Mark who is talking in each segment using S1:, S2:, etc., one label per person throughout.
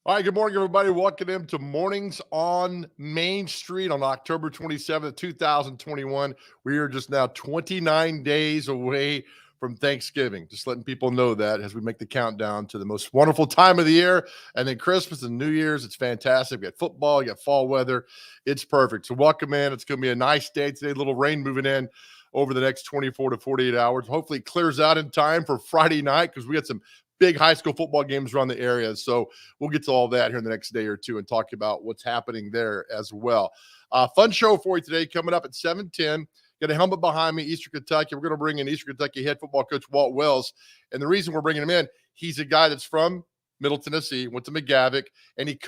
S1: All right, good morning, everybody. Welcome in to Mornings on Main Street on October 27th, 2021. We are just now 29 days away from Thanksgiving. Just letting people know that as we make the countdown to the most wonderful time of the year. And then Christmas and New Year's, it's fantastic. We got football, you got fall weather. It's perfect. So welcome in. It's going to be a nice day today. A little rain moving in over the next 24 to 48 hours. Hopefully it clears out in time for Friday night because we got some big high school football games around the area. So we'll get to all that here in the next day or two and talk about what's happening there as well. Fun show for you today coming up at 7:10. Got a helmet behind me, Eastern Kentucky. We're going to bring in Eastern Kentucky head football coach Walt Wells. And the reason we're bringing him in, he's a guy that's from Middle Tennessee, went to McGavick, and he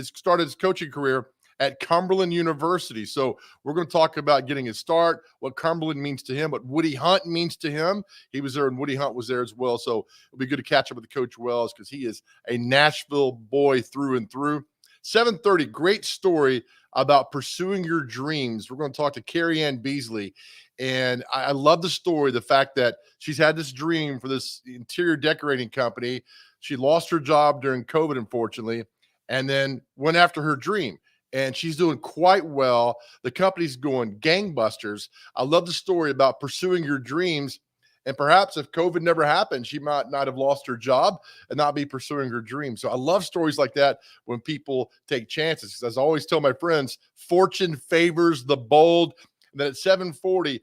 S1: started his coaching career at Cumberland University. So we're going to talk about getting his start, what Cumberland means to him, what Woody Hunt means to him. He was there and Woody Hunt was there as well. So it'll be good to catch up with Coach Wells because he is a Nashville boy through and through. 7:30, great story about pursuing your dreams. We're going to talk to Carrie Ann Beasley. And I love the story, the fact that she's had this dream for this interior decorating company. She lost her job during COVID, unfortunately, and then went after her dream. And she's doing quite well. The company's going gangbusters. I love the story about pursuing your dreams. And perhaps if COVID never happened, she might not have lost her job and not be pursuing her dreams. So I love stories like that when people take chances. Because as I always tell my friends, fortune favors the bold. And then at 7:40,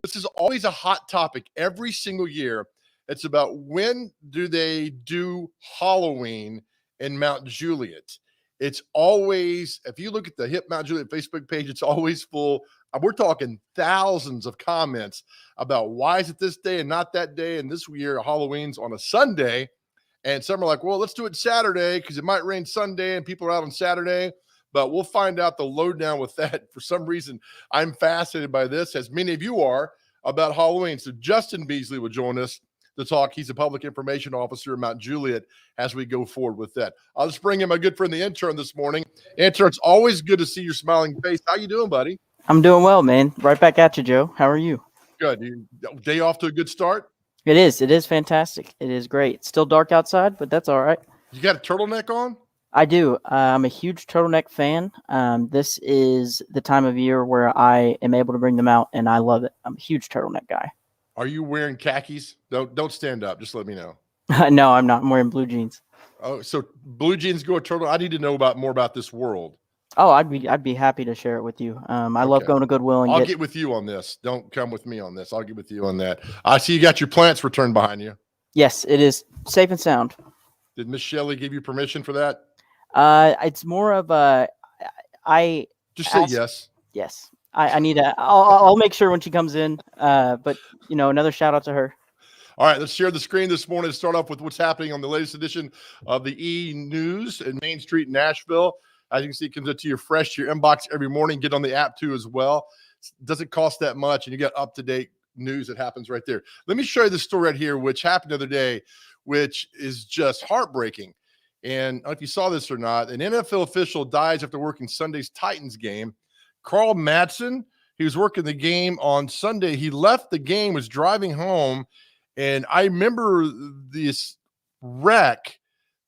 S1: this is always a hot topic every single year. It's about when do they do Halloween in Mount Juliet. It's always, if you look at the Hip Mount Juliet Facebook page, it's always full. We're talking thousands of comments about why is it this day and not that day. And this year, Halloween's on a Sunday. And some are like, well, let's do it Saturday because it might rain Sunday and people are out on Saturday. But we'll find out the lowdown with that. For some reason, I'm fascinated by this, as many of you are, about Halloween. So Justin Beasley will join us to talk. He's a public information officer at Mount Juliet as we go forward with that. I'll just bring in my good friend, the intern, this morning. Intern, it's always good to see your smiling face. How you doing, buddy?
S2: I'm doing well, man. Right back at you, Joe. How are you?
S1: Good. Day off to a good start?
S2: It is. It is fantastic. It is great. It's still dark outside, but that's all right.
S1: You got a turtleneck on?
S2: I do. I'm a huge turtleneck fan. This is the time of year where I am able to bring them out, and I love it. I'm a huge turtleneck guy.
S1: Are you wearing khakis? Don't stand up. Just let me know.
S2: No, I'm not. I'm wearing blue jeans.
S1: Oh, so blue jeans go with turtle. I need to know more about this world.
S2: Oh, I'd be happy to share it with you. I love going to Goodwill and
S1: I'll get with you on this. Don't come with me on this. I'll get with you on that. I see you got your plants returned behind you.
S2: Yes, it is safe and sound.
S1: Did Miss Shelley give you permission for that?
S2: It's more of a
S1: just say yes.
S2: Yes. I need a. I'll make sure when she comes in. But another shout out to her.
S1: All right, let's share the screen this morning to start off with what's happening on the latest edition of the E! News in Main Street, Nashville. As you can see, it comes to you fresh to your inbox every morning. Get on the app too as well. It doesn't cost that much, and you get up-to-date news that happens right there. Let me show you the story right here, which happened the other day, which is just heartbreaking. And I don't know if you saw this or not, an NFL official dies after working Sunday's Titans game. Carl Madsen, he was working the game on Sunday. He left the game, was driving home, and I remember this wreck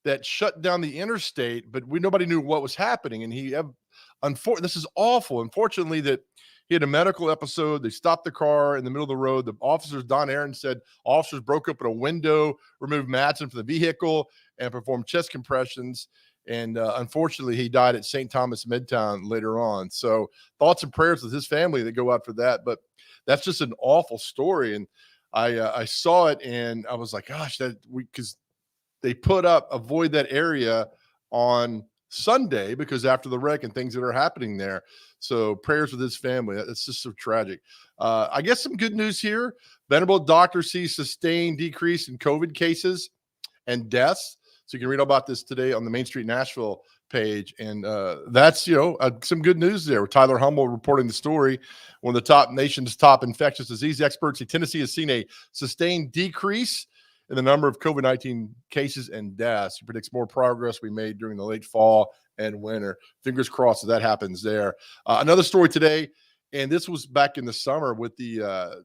S1: that shut down the interstate, but nobody knew what was happening. And this is awful. Unfortunately, that he had a medical episode. They stopped the car in the middle of the road. The officers, Don Aaron said, officers broke open a window, removed Madsen from the vehicle, and performed chest compressions. And unfortunately, he died at St. Thomas Midtown later on. So thoughts and prayers with his family that go out for that. But that's just an awful story. And I saw it and I was like, gosh, because they put up avoid that area on Sunday because after the wreck and things that are happening there. So prayers with his family. That's just so tragic. I guess some good news here. Vanderbilt doctor sees sustained decrease in COVID cases and deaths. So you can read all about this today on the Main Street Nashville page. And that's, some good news there. Tyler Hummel reporting the story. One of the nation's top infectious disease experts. Tennessee has seen a sustained decrease in the number of COVID-19 cases and deaths. He predicts more progress we made during the late fall and winter. Fingers crossed that happens there. Another story today, and this was back in the summer with the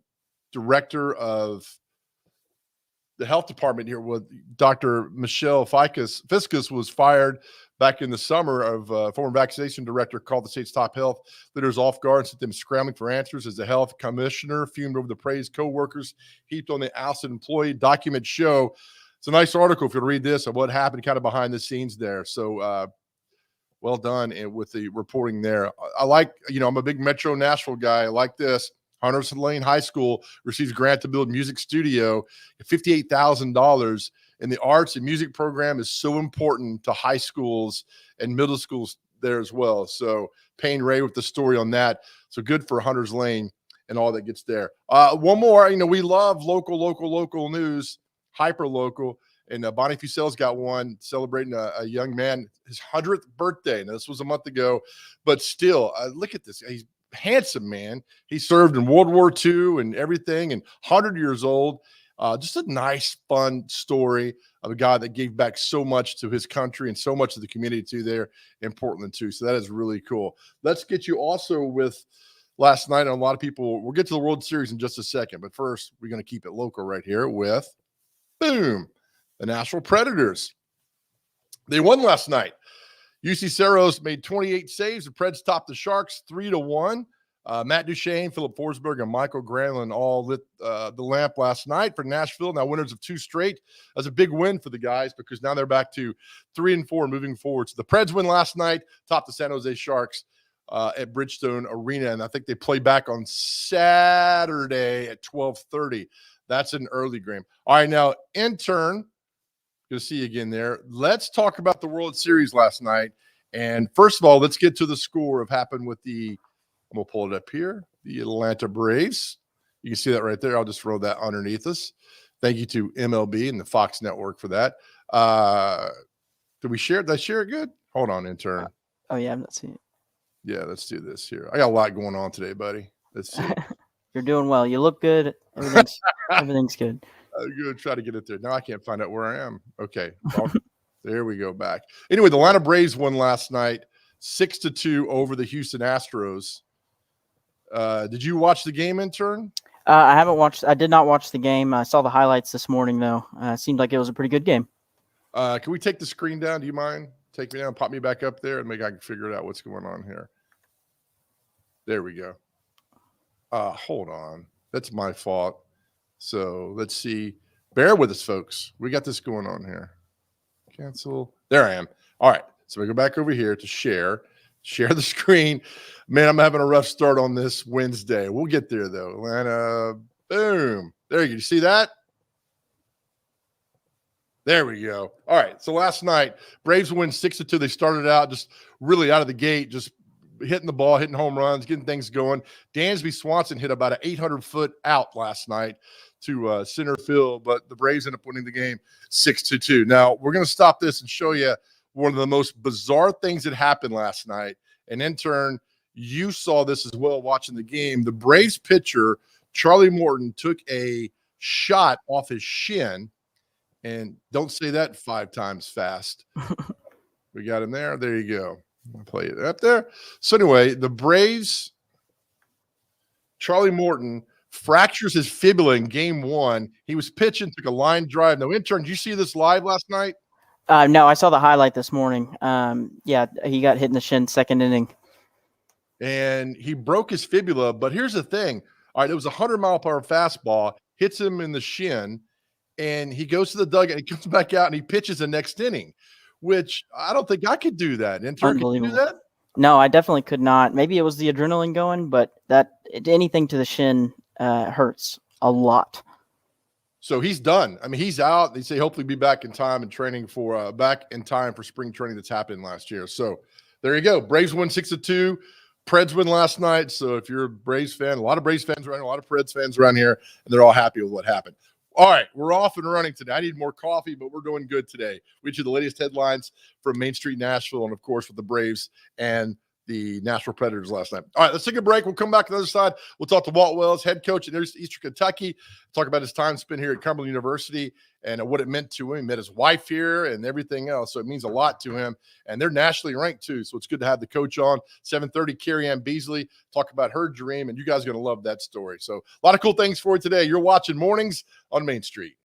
S1: director of the health department here with Dr. Michelle Fiscus was fired back in the summer of former vaccination director called the state's top health leaders off guard and sent them scrambling for answers as the health commissioner fumed over the praise co-workers heaped on the ousted employee. Documents show. It's a nice article if you read this of what happened kind of behind the scenes there. So well done with the reporting there. I like, I'm a big Metro Nashville guy. I like this. Hunters Lane High School receives grant to build music studio, $58,000. And the arts and music program is so important to high schools and middle schools there as well. So Payne Ray with the story on that. So good for Hunters Lane and all that gets there. One more, we love local news, hyper local. And Bonnie Fusel's got one celebrating a young man, his 100th birthday. Now, this was a month ago, but still, look at this. He's a handsome man. He served in World War II and everything, and 100 years old. Just a nice, fun story of a guy that gave back so much to his country and so much to the community too there in Portland too. So that is really cool. Let's get you also with last night. And a lot of people, we'll get to the World Series in just a second, but first we're going to keep it local right here with boom. The Nashville Predators. They won last night. UC Saros made 28 saves. The Preds topped the Sharks 3-1. Matt Duchene, Philip Forsberg, and Michael Granlund all lit the lamp last night for Nashville. Now winners of 2 straight. That's a big win for the guys because now they're back to 3-4 moving forward. So the Preds win last night, topped the San Jose Sharks at Bridgestone Arena, and I think they play back on Saturday at 12:30. That's an early game. All right, now intern. Good to see you again there. Let's talk about the World Series last night. And first of all, let's get to the score of happened with I'm going to pull it up here, the Atlanta Braves. You can see that right there. I'll just throw that underneath us. Thank you to MLB and the Fox Network for that. Did we share it? Did I share it good? Hold on, intern.
S2: Oh, yeah, I'm not seeing it.
S1: Yeah, let's do this here. I got a lot going on today, buddy. Let's see.
S2: You're doing well. You look good. Everything's good.
S1: I'm going to try to get it there. Now I can't find out where I am. Okay. There we go back. Anyway, the Atlanta Braves won last night 6-2 over the Houston Astros. Did you watch the game, intern?
S2: I did not watch the game. I saw the highlights this morning, though. It seemed like it was a pretty good game.
S1: Can we take the screen down? Do you mind? Take me down, pop me back up there, and maybe I can figure it out what's going on here. There we go. Hold on. That's my fault. So let's see. Bear with us, folks. We got this going on here. Cancel. There I am. All right. So we go back over here to share the screen. Man, I'm having a rough start on this Wednesday. We'll get there, though. Atlanta, boom. There you go. You see that? There we go. All right. So last night, Braves win 6-2. They started out just really out of the gate, just hitting the ball, hitting home runs, getting things going. Dansby Swanson hit about an 800-foot out last night to center field, but the Braves ended up winning the game 6-2. Now, we're going to stop this and show you one of the most bizarre things that happened last night. And in turn, you saw this as well watching the game. The Braves pitcher, Charlie Morton, took a shot off his shin. And don't say that 5 times fast. We got him there. There you go. I'll play it up there. So anyway, the Braves, Charlie Morton fractures his fibula in game 1. He was pitching, took a line drive. Now, intern, did you see this live last night?
S2: No, I saw the highlight this morning. Yeah, he got hit in the shin, second inning.
S1: And he broke his fibula. But here's the thing. All right, it was a 100-mile-per-hour fastball, hits him in the shin, and he goes to the dugout. He comes back out, and he pitches the next inning, which I don't think I could do that. Intern, can you do that?
S2: No, I definitely could not. Maybe it was the adrenaline going, but anything to the shin hurts a lot.
S1: So he's done. I mean, he's out. They say hopefully be back in time and training for spring training that's happened last year. So there you go. Braves win 6-2. Preds win last night. So if you're a Braves fan, a lot of Braves fans around here, a lot of Preds fans around here, and they're all happy with what happened. All right, we're off and running today. I need more coffee, but we're doing good today. We get you the latest headlines from Main Street Nashville and, of course, with the Braves and the Nashville Predators last night. All right, let's take a break. We'll come back to the other side. We'll talk to Walt Wells, head coach at Eastern Kentucky, talk about his time spent here at Cumberland University and what it meant to him. He met his wife here and everything else, so it means a lot to him. And they're nationally ranked, too, so it's good to have the coach on. 7:30, Carrie Ann Beasley, talk about her dream, and you guys are going to love that story. So a lot of cool things for you today. You're watching Mornings on Main Street.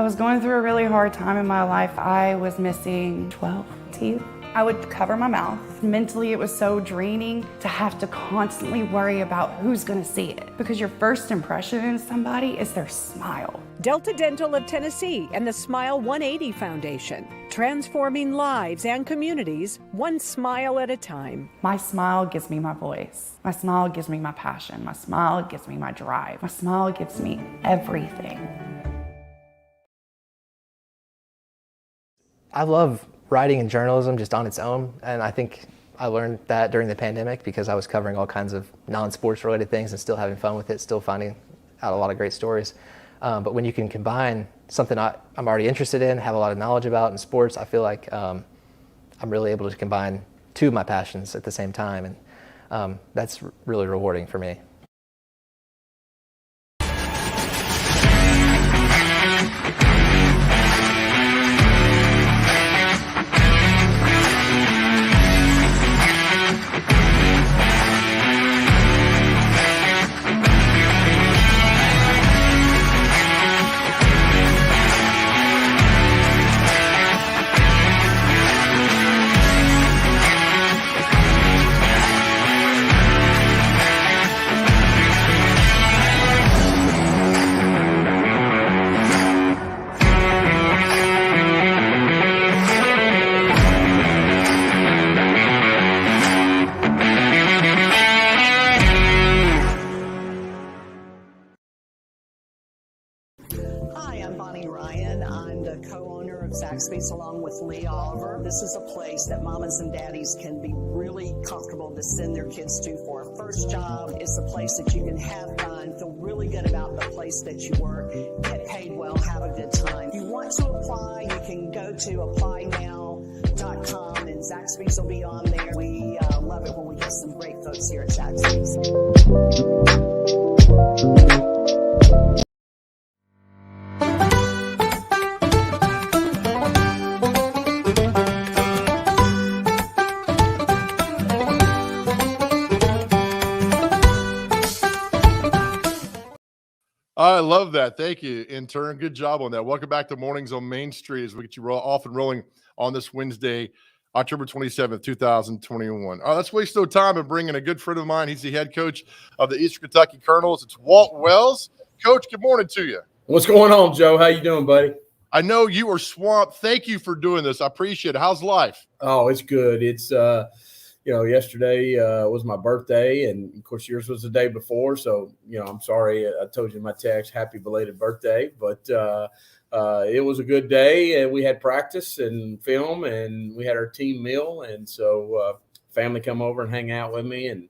S3: I was going through a really hard time in my life. I was missing 12 teeth. I would cover my mouth. Mentally, it was so draining to have to constantly worry about who's gonna see it, because your first impression of somebody is their smile.
S4: Delta Dental of Tennessee and the Smile 180 Foundation, transforming lives and communities one smile at a time.
S3: My smile gives me my voice. My smile gives me my passion. My smile gives me my drive. My smile gives me everything.
S5: I love writing and journalism just on its own, and I think I learned that during the pandemic because I was covering all kinds of non-sports related things and still having fun with it, still finding out a lot of great stories. But when you can combine something I'm already interested in, have a lot of knowledge about in sports, I feel like I'm really able to combine two of my passions at the same time, and that's really rewarding for me.
S6: Zaxby's along with Lee Oliver. This is a place that mamas and daddies can be really comfortable to send their kids to for a first job. It's a place that you can have fun, feel really good about the place that you work, get paid well, have a good time. If you want to apply, you can go to applynow.com and Zaxby's will be on there. We love it when we get some great folks here at Zaxby's.
S1: I love that. Thank you, intern. Good job on that. Welcome back to Mornings on Main Street as we get you off and rolling on this Wednesday, October 27th, 2021. Let's waste no time and bring in a good friend of mine. He's the head coach of the Eastern Kentucky Colonels. It's Walt Wells. Coach, good morning to you.
S7: What's going on, Joe? How you doing, buddy?
S1: I know you are swamped. Thank you for doing this. I appreciate it. How's life?
S7: Oh, it's good. It's yesterday was my birthday, and of course yours was the day before. So, I'm sorry I told you in my text, happy belated birthday. But it was a good day, and we had practice and film, and we had our team meal, and so family come over and hang out with me, and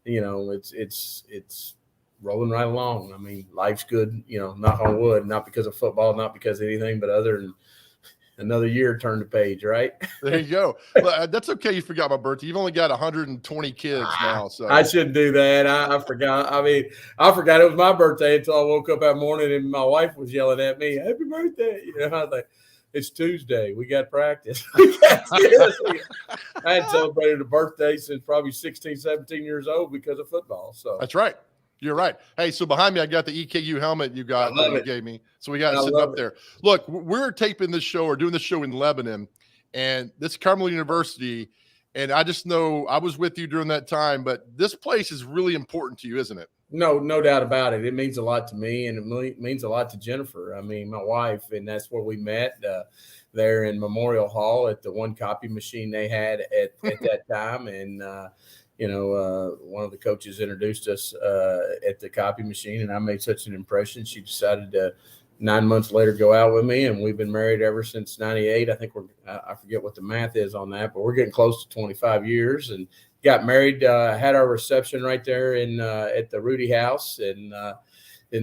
S7: it's rolling right along. I mean, life's good. Knock on wood, not because of football, not because of anything, but other than another year turn the page, right?
S1: There you go. Well, that's okay. You forgot my birthday. You've only got 120 kids now. So
S7: I shouldn't do that. I forgot. I forgot it was my birthday until I woke up that morning and my wife was yelling at me, "Happy birthday!" I was like, "It's Tuesday. We got practice." I hadn't celebrated a birthday since probably 16, 17 years old because of football. So
S1: that's right. You're right. Hey, so behind me, I got the EKU helmet you gave me. So we got it sitting up there. Look, we're taping this show or doing this show in Lebanon, and this is Carmel University. And I just know I was with you during that time, but this place is really important to you, isn't it?
S7: No doubt about it. It means a lot to me, and it means a lot to Jennifer. I mean, my wife, and that's where we met there in Memorial Hall at the one copy machine they had at that time. And, one of the coaches introduced us at the copy machine, and I made such an impression. She decided to 9 months later go out with me, and we've been married ever since 98. I think I forget what the math is on that, but we're getting close to 25 years and got married, had our reception right there in at the Rudy House. And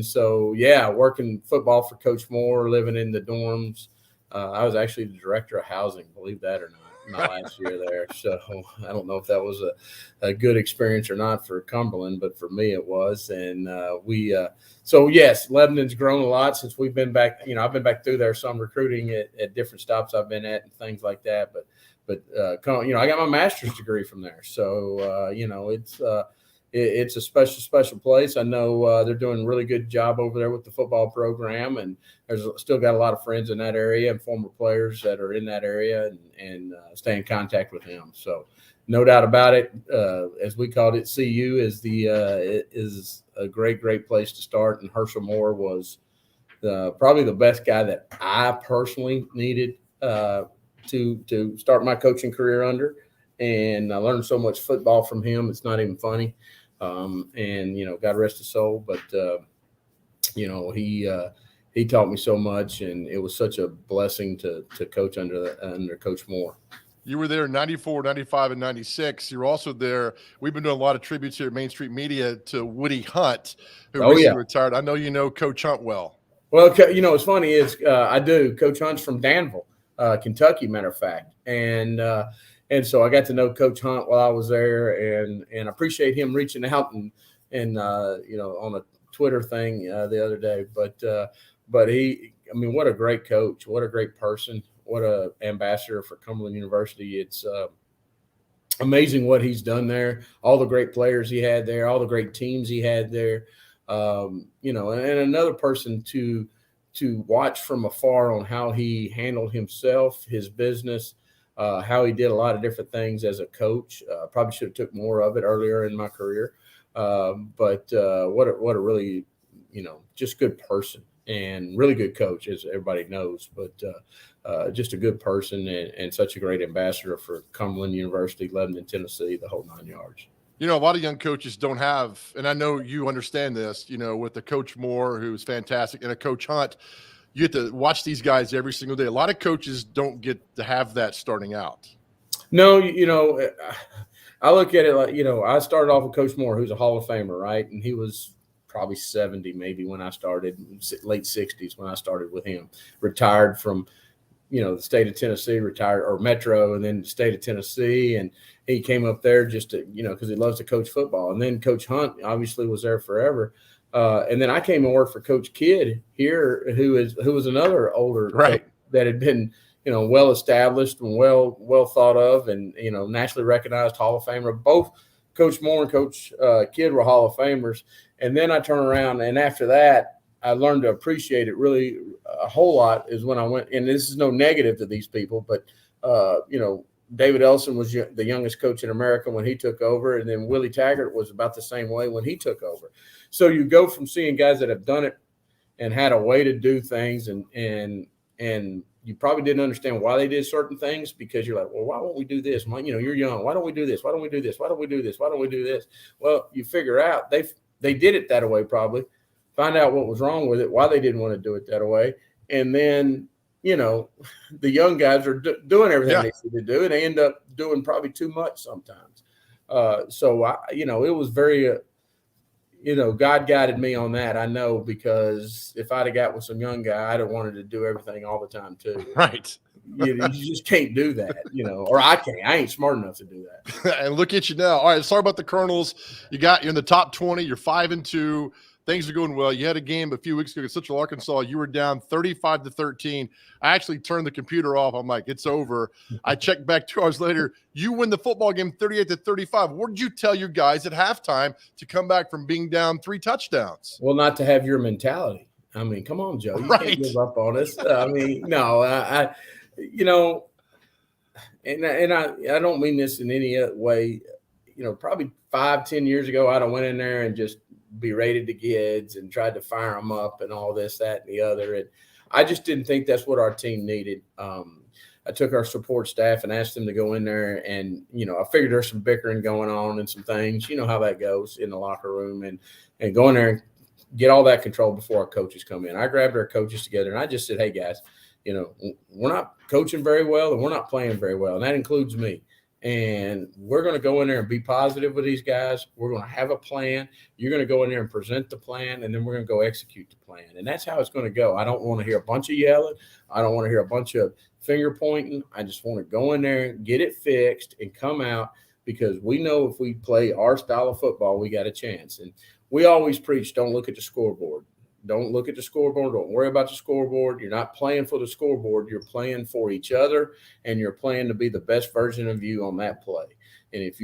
S7: so, working football for Coach Moore, living in the dorms. I was actually the director of housing, believe that or not, my last year there. So I don't know if that was a good experience or not for Cumberland, but for me it was. And so yes, Lebanon's grown a lot since we've been back. I've been back through there some recruiting at different stops I've been at and things like that. But I got my master's degree from there. So, it's a special place. I know they're doing a really good job over there with the football program, and there's still got a lot of friends in that area and former players that are in that area, and stay in contact with them. So no doubt about it. As we called it, CU is a great place to start. And Herschel Moore was probably the best guy that I personally needed to start my coaching career under. And I learned so much football from him. It's not even funny. And, God rest his soul. But, he taught me so much, and it was such a blessing to coach under Coach Moore.
S1: You were there in 94, 95, and 96. You're also there. We've been doing a lot of tributes here at Main Street Media to Woody Hunt, who recently retired. I know you know Coach Hunt well.
S7: Well, what's funny is I do. Coach Hunt's from Danville, Kentucky, matter of fact. And so I got to know Coach Hunt while I was there, and I appreciate him reaching out and on a Twitter thing the other day. But he, what a great coach, what a great person, what a ambassador for Cumberland University. It's amazing what he's done there, all the great players he had there, all the great teams he had there. And another person to watch from afar on how he handled himself, his business, how he did a lot of different things as a coach. Probably should have took more of it earlier in my career. But what a really, just good person and really good coach, as everybody knows, but just a good person and such a great ambassador for Cumberland University, Lebanon, Tennessee, the whole 9 yards.
S1: A lot of young coaches don't have, and I know you understand this, with the Coach Moore, who's fantastic, and a Coach Hunt, you get to watch these guys every single day. A lot of coaches don't get to have that starting out.
S7: No, I look at it like, I started off with Coach Moore, who's a Hall of Famer, right? And he was probably 70 maybe when I started, late 60s when I started with him. Retired from, the state of Tennessee, retired, or Metro, and then the state of Tennessee. And he came up there just to, because he loves to coach football. And then Coach Hunt obviously was there forever. And then I came and worked for Coach Kidd here, who was another older
S1: right
S7: coach that had been, well established and well thought of, and nationally recognized Hall of Famer. Both Coach Moore and Coach Kidd were Hall of Famers. And then I turn around, and after that, I learned to appreciate it really a whole lot. Is when I went, and this is no negative to these people, but David Ellison was the youngest coach in America when he took over, and then Willie Taggart was about the same way when he took over. So you go from seeing guys that have done it and had a way to do things, and you probably didn't understand why they did certain things, because you're like, well, why won't we do this? You're young. Why don't we do this? Why don't we do this? Why don't we do this? Why don't we do this? Well, you figure out they did it that way, probably find out what was wrong with it, why they didn't want to do it that way. And then, the young guys are doing everything they need to do, and they end up doing probably too much sometimes. So it was very, God guided me on that. I know, because if I'd have got with some young guy, I'd have wanted to do everything all the time too.
S1: Right.
S7: You just can't do that, or I can't. I ain't smart enough to do that.
S1: And look at you now. All right, let's talk about the Colonels. You're in the top 20. You're 5-2. Things are going well. You had a game a few weeks ago against Central Arkansas. You were down 35-13. I actually turned the computer off. I'm like, it's over. I checked back 2 hours later. You win the football game 38-35. What did you tell your guys at halftime to come back from being down 3 touchdowns?
S7: Well, not to have your mentality. Come on, Joe. You can't give up on us. No, I don't mean this in any way. Probably 5-10 years ago, I'd have went in there and just berated the kids and tried to fire them up and all this, that, and the other. And I just didn't think that's what our team needed. I took our support staff and asked them to go in there, and, I figured there's some bickering going on and some things, how that goes in the locker room, and go in there and get all that control before our coaches come in. I grabbed our coaches together and I just said, hey guys, we're not coaching very well and we're not playing very well. And that includes me. And we're going to go in there and be positive with these guys. We're going to have a plan. You're going to go in there and present the plan, and then we're going to go execute the plan. And that's how it's going to go. I don't want to hear a bunch of yelling. I don't want to hear a bunch of finger pointing. I just want to go in there, get it fixed, and come out, because we know if we play our style of football, we got a chance. And we always preach, don't look at the scoreboard. Don't look at the scoreboard. Don't worry about the scoreboard. You're not playing for the scoreboard. You're playing for each other, and you're playing to be the best version of you on that play. And if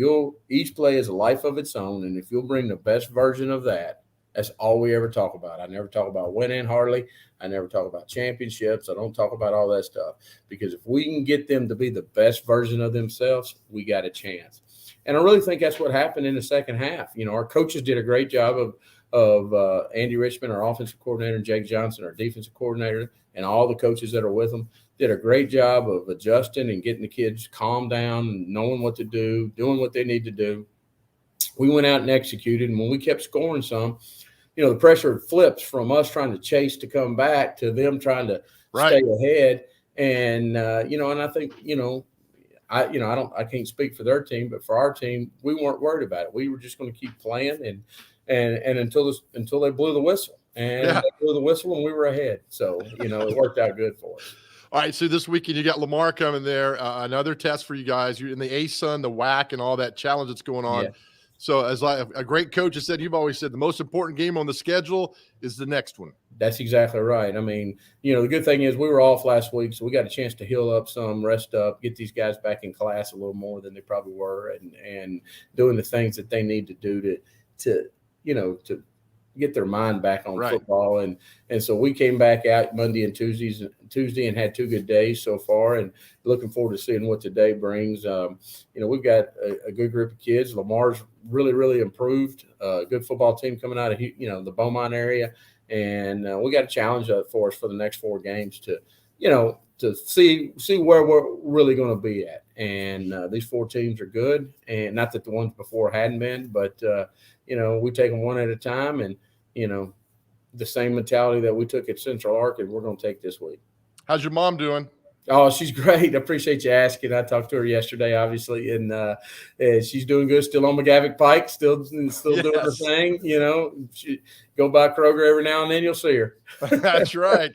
S7: each play is a life of its own, and if you'll bring the best version of that, that's all we ever talk about. I never talk about winning hardly. I never talk about championships. I don't talk about all that stuff, because if we can get them to be the best version of themselves, we got a chance. And I really think that's what happened in the second half. Our coaches did a great job of Andy Richmond, our offensive coordinator, and Jake Johnson, our defensive coordinator, and all the coaches that are with them did a great job of adjusting and getting the kids calmed down and knowing what to do, doing what they need to do. We went out and executed, and when we kept scoring some, the pressure flips from us trying to chase to come back to them trying to stay ahead. And and I think I can't speak for their team, but for our team, we weren't worried about it. We were just going to keep playing and until they blew the whistle, and they blew the whistle, and we were ahead. So it worked out good for us.
S1: All right, so this weekend you got Lamar coming there, another test for you guys. You're in the ASUN, the WAC, and all that challenge that's going on. Yeah. So as a great coach has said, you've always said the most important game on the schedule is the next one.
S7: That's exactly right. I mean, the good thing is we were off last week, so we got a chance to heal up some, rest up, get these guys back in class a little more than they probably were, and doing the things that they need to do to get their mind back on football. And so we came back out Monday and Tuesday and had 2 good days so far, and looking forward to seeing what today brings. We've got a good group of kids. Lamar's really, really improved. Good football team coming out of, the Beaumont area. And we got a challenge for us for the next 4 games to see where we're really going to be at. And these 4 teams are good, and not that the ones before hadn't been, but we take them one at a time, and the same mentality that we took at Central Arc, and we're going to take this week.
S1: How's your mom doing?
S7: Oh, she's great. I appreciate you asking. I talked to her yesterday, obviously, and she's doing good. Still on McGavick Pike, still doing her thing. She go by Kroger every now and then. You'll see her.
S1: That's right.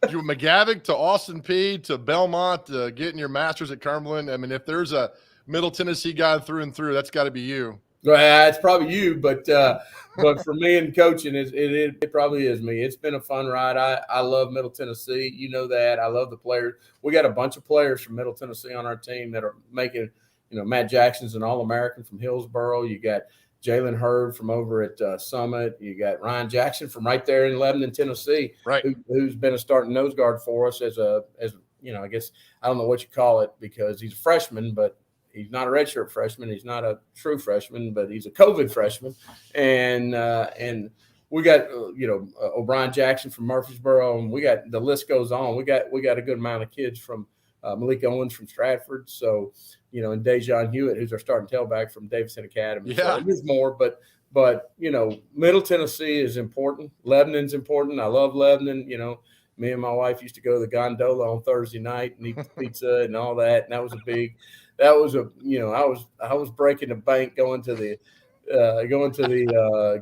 S1: You McGavick to Austin Peay to Belmont, getting your master's at Cumberland. I mean, if there's a Middle Tennessee guy through and through, that's got to be you.
S7: Well, it's probably you, but for me and coaching, it probably is me. It's been a fun ride. I love Middle Tennessee. You know that. I love the players. We got a bunch of players from Middle Tennessee on our team that are making, Matt Jackson's an All-American from Hillsboro. You got Jalen Hurd from over at Summit. You got Ryan Jackson from right there in Lebanon, Tennessee,
S1: right?
S7: Who's been a starting nose guard for us as I guess I don't know what you call it, because he's a freshman, but he's not a redshirt freshman. He's not a true freshman, but he's a COVID freshman. And we got O'Brien Jackson from Murfreesboro, and we got, the list goes on. We got a good amount of kids from Malik Owens from Stratford. So and Dejon Hewitt, who's our starting tailback from Davidson Academy.
S1: Yeah,
S7: so there's more, but Middle Tennessee is important. Lebanon's important. I love Lebanon. Me and my wife used to go to the Gondola on Thursday night and eat the pizza and all that, and that was I was breaking the bank going to the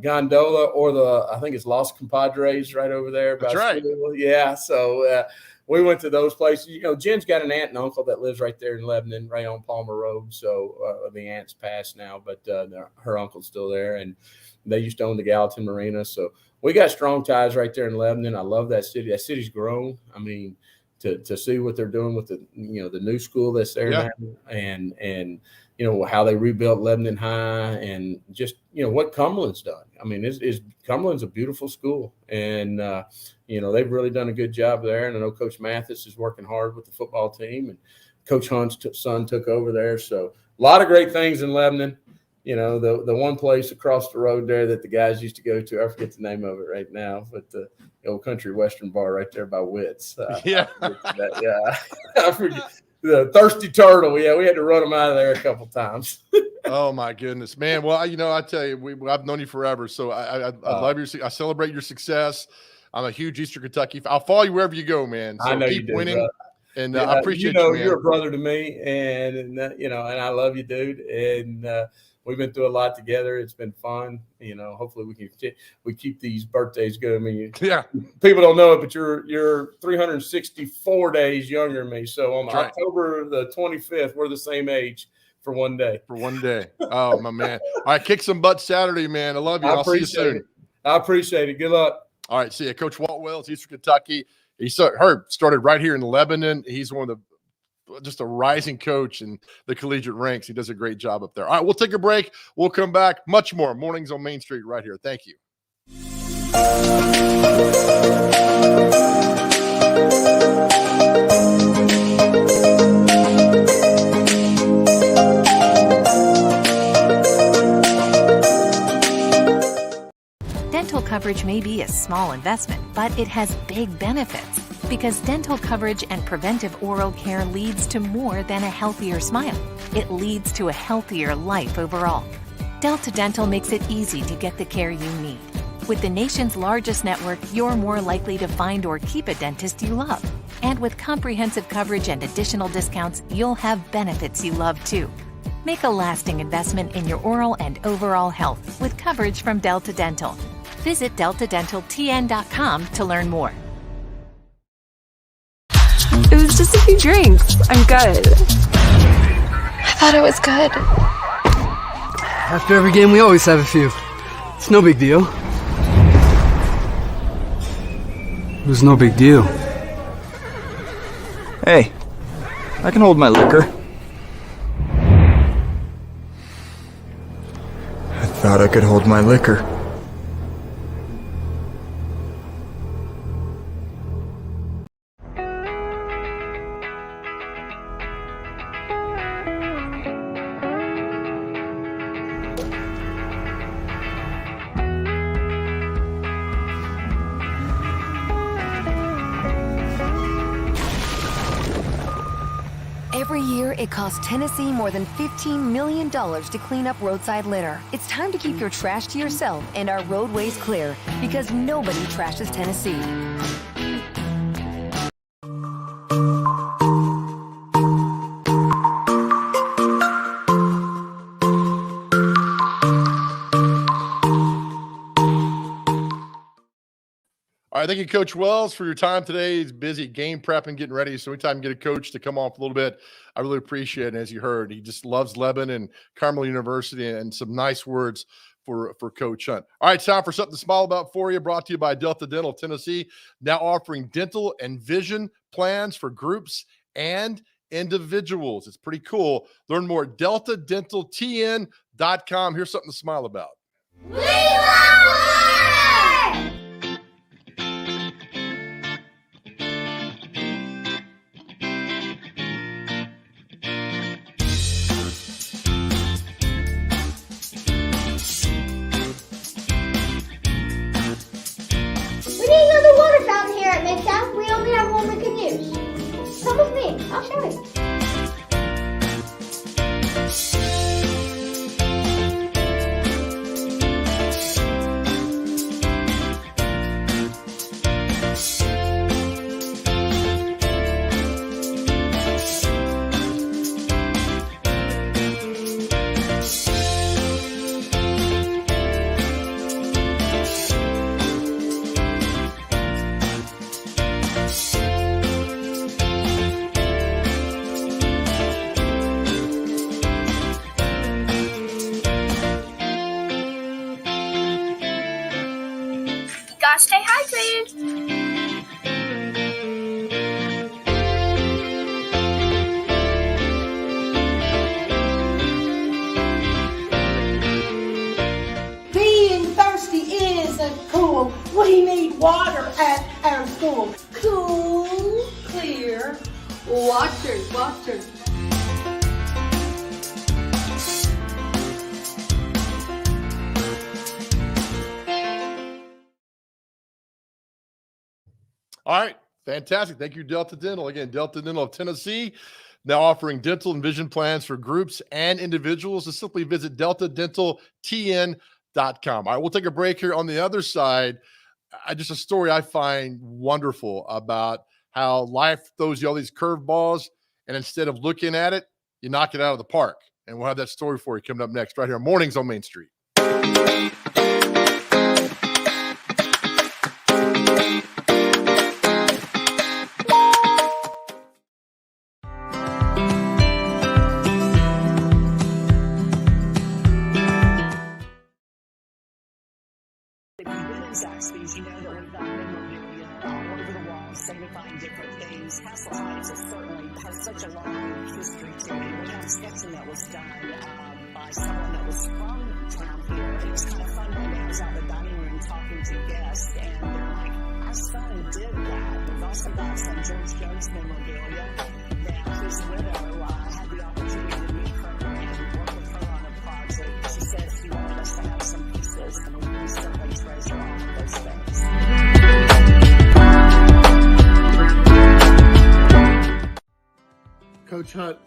S7: Gondola, or I think it's Los Compadres right over there.
S1: That's right.
S7: Yeah. So we went to those places. Jen's got an aunt and uncle that lives right there in Lebanon, right on Palmer Road. So the aunt's passed now, but her uncle's still there, and they used to own the Gallatin Marina. So we got strong ties right there in Lebanon. I love that city. That city's grown. I mean, to see what they're doing with the new school that's there now, and how they rebuilt Lebanon High, and just what Cumberland's done. I mean, Cumberland's a beautiful school, and they've really done a good job there. And I know Coach Mathis is working hard with the football team, and Coach Hunt's son took over there. So a lot of great things in Lebanon. The one place across the road there that the guys used to go to, I forget the name of it right now, but the old Country Western bar right there by Witt's.
S1: Yeah.
S7: I forget. The Thirsty Turtle. Yeah, we had to run them out of there a couple times.
S1: Oh my goodness, man. Well, I tell you, I've known you forever, so I love I celebrate your success. I'm a huge Eastern Kentucky fan. I'll follow you wherever you go, man. So
S7: I know
S1: keep
S7: you do,
S1: winning.
S7: Brother.
S1: And I appreciate you, man.
S7: You're a brother to me, and and I love you, dude. And we've been through a lot together. It's been fun. Hopefully we keep these birthdays good. I mean, people don't know it, but you're 364 days younger than me. So on October the 25th, we're the same age for one day.
S1: Oh, my man. All right, kick some butt Saturday, man. I love you. I'll see you soon.
S7: I appreciate it. Good luck.
S1: All right, see you. Coach Walt Wells, Eastern Kentucky. He started right here in Lebanon. He's one of the just a rising coach in the collegiate ranks. He does a great job up there. All right, we'll take a break. We'll come back. Much more Mornings on Main Street right here. Thank you.
S8: Dental coverage may be a small investment, but it has big benefits. Because dental coverage and preventive oral care leads to more than a healthier smile. It leads to a healthier life overall. Delta Dental makes it easy to get the care you need. With the nation's largest network, you're more likely to find or keep a dentist you love. And with comprehensive coverage and additional discounts, you'll have benefits you love too. Make a lasting investment in your oral and overall health with coverage from Delta Dental. Visit deltadentaltn.com to learn more.
S9: It was just a few drinks. I'm good.
S10: I thought it was good.
S11: After every game, we always have a few. It's no big deal. It was no big deal.
S12: Hey, I can hold my liquor. I thought I could hold my liquor.
S13: Every year, it costs Tennessee more than $15 million to clean up roadside litter. It's time to keep your trash to yourself and our roadways clear, because nobody trashes Tennessee.
S1: All right, thank you, Coach Wells, for your time today. He's busy game prepping, getting ready. So anytime you get a coach to come off a little bit, I really appreciate it. And as you heard, he just loves Lebanon and Carmel University, and some nice words for Coach Hunt. All right, time for something to smile about for you, brought to you by Delta Dental Tennessee, now offering dental and vision plans for groups and individuals. It's pretty cool. Learn more at deltadentaltn.com. Here's something to smile about.
S14: We love water! We need another water fountain here at Midtown. We only have one we can use. Come with me. I'll show you. Gotta stay hydrated.
S15: Being thirsty isn't cool. We need water at our school. Cool, clear water, water.
S1: All right, fantastic. Thank you, Delta Dental. Again, Delta Dental of Tennessee, now offering dental and vision plans for groups and individuals. Just simply visit deltadentaltn.com. All right, we'll take a break here. On the other side, just a story I find wonderful about how life throws you all these curveballs, and instead of looking at it, you knock it out of the park. And we'll have that story for you coming up next right here on Mornings on Main Street.
S6: If you've been in Zaxby's, you know that we've got memorabilia all over the wall, signifying different things. Castle Heights is certainly has such a long history to it. We have a sketching that was done by someone that was from town here. It was kind of fun when I was out in the dining room talking to guests, and they're like, our son did that. We've also got some George Jones memorabilia that his widow had the opportunity to meet her and work with her on a project. She said she wanted us to have some pieces, and we certainly treasure all of those things.
S16: Coach Hunt,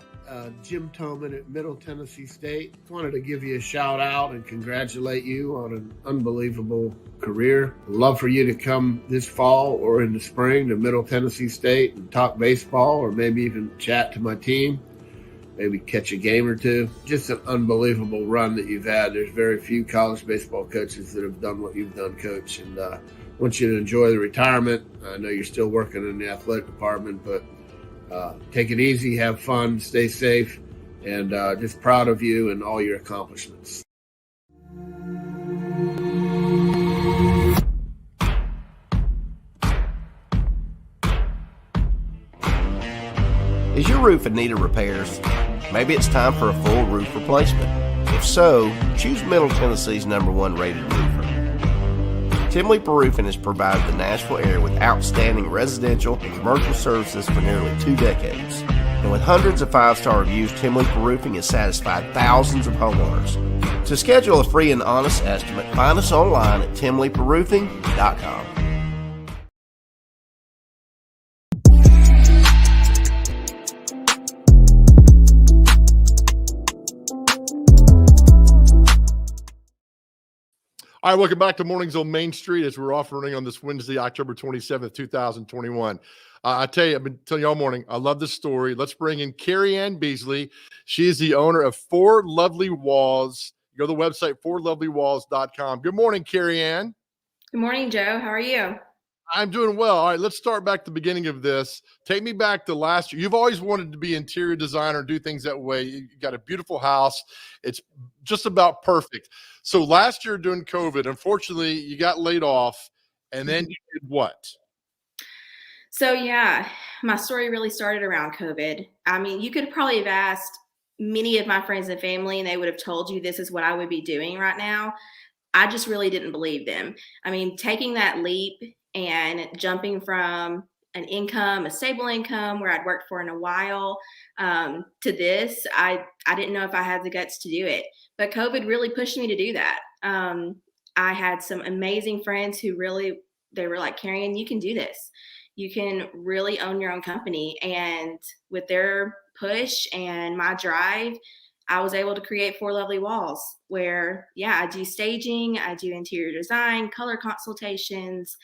S16: Jim Toman at Middle Tennessee State. Wanted to give you a shout out and congratulate you on an unbelievable career. Love for you to come this fall or in the spring to Middle Tennessee State and talk baseball, or maybe even chat to my team, maybe catch a game or two. Just an unbelievable run that you've had. There's very few college baseball coaches that have done what you've done, Coach. And I want you to enjoy the retirement. I know you're still working in the athletic department, but take it easy, have fun, stay safe, and just proud of you and all your accomplishments.
S17: Is your roof in need of repairs? Maybe it's time for a full roof replacement. If so, choose Middle Tennessee's #1 rated roofer. Tim Leeper Roofing has provided the Nashville area with outstanding residential and commercial services for nearly 2 decades. And with hundreds of 5-star reviews, Tim Leeper Roofing has satisfied thousands of homeowners. To schedule a free and honest estimate, find us online at timleeperroofing.com.
S1: All right, welcome back to Mornings on Main Street as we're off running on this Wednesday, October 27th, 2021. I tell you, I've been telling you all morning, I love this story. Let's bring in Carrie Ann Beasley. She is the owner of Four Lovely Walls. Go to the website, fourlovelywalls.com. Good morning, Carrie Ann.
S18: Good morning, Joe. How are you?
S1: I'm doing well. All right, let's start back to the beginning of this. Take me back to last year. You've always wanted to be interior designer, do things that way. You got a beautiful house. It's just about perfect. So last year during COVID, unfortunately, you got laid off, and then you did what?
S18: So yeah, my story really started around COVID. I mean, you could probably have asked many of my friends and family, and they would have told you this is what I would be doing right now. I just really didn't believe them. I mean, taking that leap and jumping from an income, a stable income where I'd worked for in a while, to this, I didn't know if I had the guts to do it. But COVID really pushed me to do that. I had some amazing friends who really, they were like, Carrie Ann, you can do this. You can really own your own company. And with their push and my drive, I was able to create Four Lovely Walls where, yeah, I do staging, I do interior design, color consultations,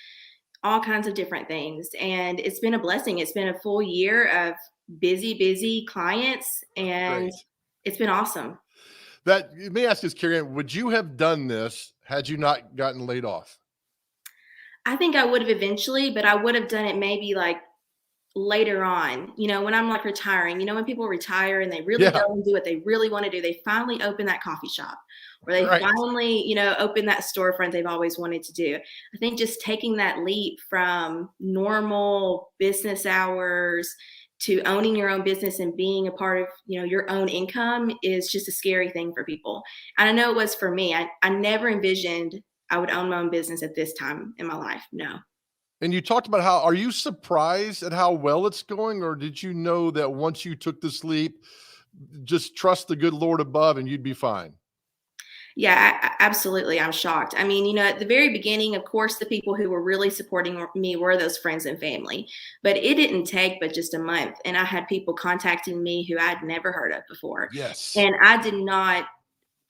S18: all kinds of different things. And it's been a blessing. It's been a full year of busy clients, and it's been awesome.
S1: Let me ask this, Carrie Ann, would you have done this had you not gotten laid off?
S18: I think I would have eventually, but I would have done it maybe like later on, you know, when I'm like retiring, you know, when people retire and they really go and do what they really want to do, they finally open that coffee shop, or they finally, you know, open that storefront they've always wanted to do. I think just taking that leap from normal business hours to owning your own business and being a part of, you know, your own income is just a scary thing for people. And I know it was for me. I never envisioned I would own my own business at this time in my life. No.
S1: And you talked about how, are you surprised at how well it's going, or did you know that once you took this leap, just trust the good Lord above and you'd be fine?
S18: Yeah, absolutely. I'm shocked. I mean, you know, at the very beginning, of course, the people who were really supporting me were those friends and family, but it didn't take but just a month. And I had people contacting me who I'd never heard of before.
S1: Yes.
S18: And I did not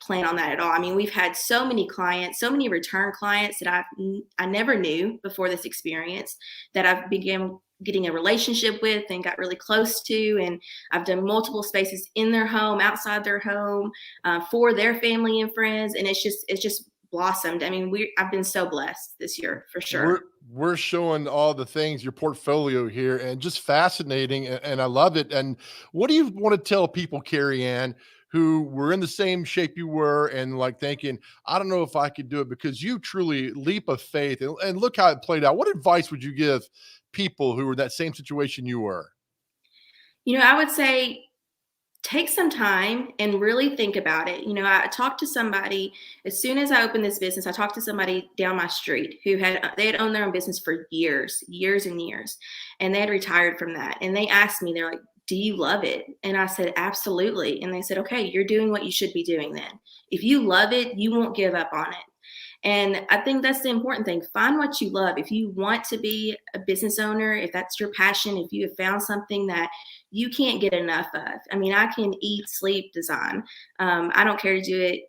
S18: plan on that at all. I mean, we've had so many clients, so many return clients that I never knew before this experience, that I've began getting a relationship with and got really close to. And I've done multiple spaces in their home, outside their home, for their family and friends. And it's just blossomed. I mean, I've been so blessed this year for sure.
S1: We're showing all the things, your portfolio here, and just fascinating. And I love it. And what do you want to tell people, Carrie Ann, who were in the same shape you were and like thinking, I don't know if I could do it, because you truly leap of faith and look how it played out. What advice would you give people who were in that same situation you were?
S18: I would say take some time and really think about it. I talked to somebody as soon as I opened this business. I talked to somebody down my street who had owned their own business for years and years, and they had retired from that. And they asked me, they're like, do you love it? And I said, absolutely. And they said, okay, you're doing what you should be doing then. If you love it, you won't give up on it. And I think that's the important thing. Find what you love. If you want to be a business owner, if that's your passion, if you have found something that you can't get enough of. I mean, I can eat, sleep, design. I don't care to do it,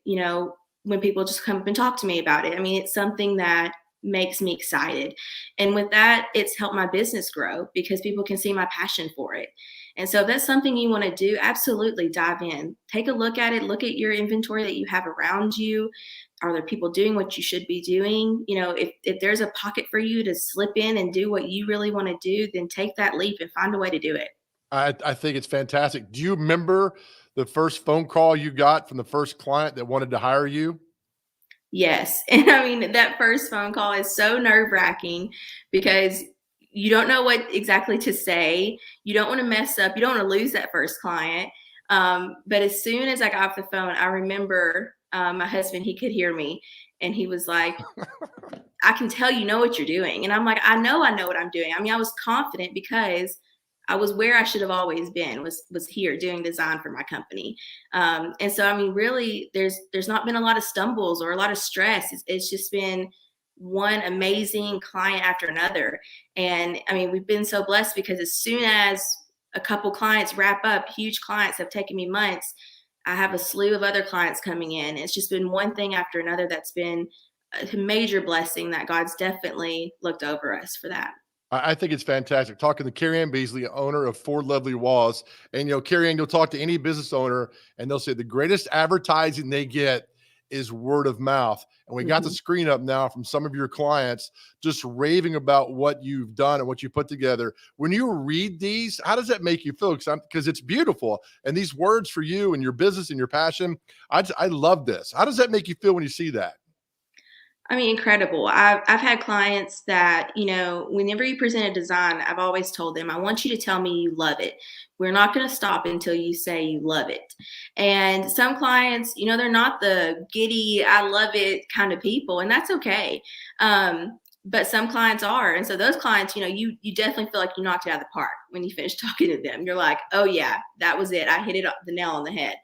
S18: when people just come up and talk to me about it. I mean, it's something that makes me excited. And with that, it's helped my business grow because people can see my passion for it. And so if that's something you want to do, absolutely dive in. Take a look at it. Look at your inventory that you have around you. Are there people doing what you should be doing? If there's a pocket for you to slip in and do what you really want to do, then take that leap and find a way to do it.
S1: I think it's fantastic. Do you remember the first phone call you got from the first client that wanted to hire you?
S18: Yes. And I mean, that first phone call is so nerve-wracking because you don't know what exactly to say. You don't want to mess up. You don't want to lose that first client. But as soon as I got off the phone, I remember my husband, he could hear me, and he was like, I can tell you know what you're doing. And I'm like, I know what I'm doing. I mean, I was confident because I was where I should have always been, was here doing design for my company. And so, I mean, really, there's not been a lot of stumbles or a lot of stress. It's just been one amazing client after another. And I mean, we've been so blessed because as soon as a couple clients wrap up, huge clients have taken me months, I have a slew of other clients coming in. It's just been one thing after another that's been a major blessing that God's definitely looked over us for that.
S1: I think it's fantastic. Talking to Carrie Ann Beasley, owner of Four Lovely Walls. And, Carrie Ann, you'll talk to any business owner and they'll say the greatest advertising they get is word of mouth. And we got the screen up now from some of your clients just raving about what you've done and what you put together. When you read these, how does that make you feel? Because it's beautiful. And these words for you and your business and your passion, I love this. How does that make you feel when you see that?
S18: I mean, incredible. I've had clients that, whenever you present a design, I've always told them, I want you to tell me you love it. We're not going to stop until you say you love it. And some clients, they're not the giddy, I love it kind of people, and that's okay. But some clients are. And so those clients, you definitely feel like you knocked it out of the park when you finish talking to them. You're like, oh yeah, that was it. I hit the nail on the head.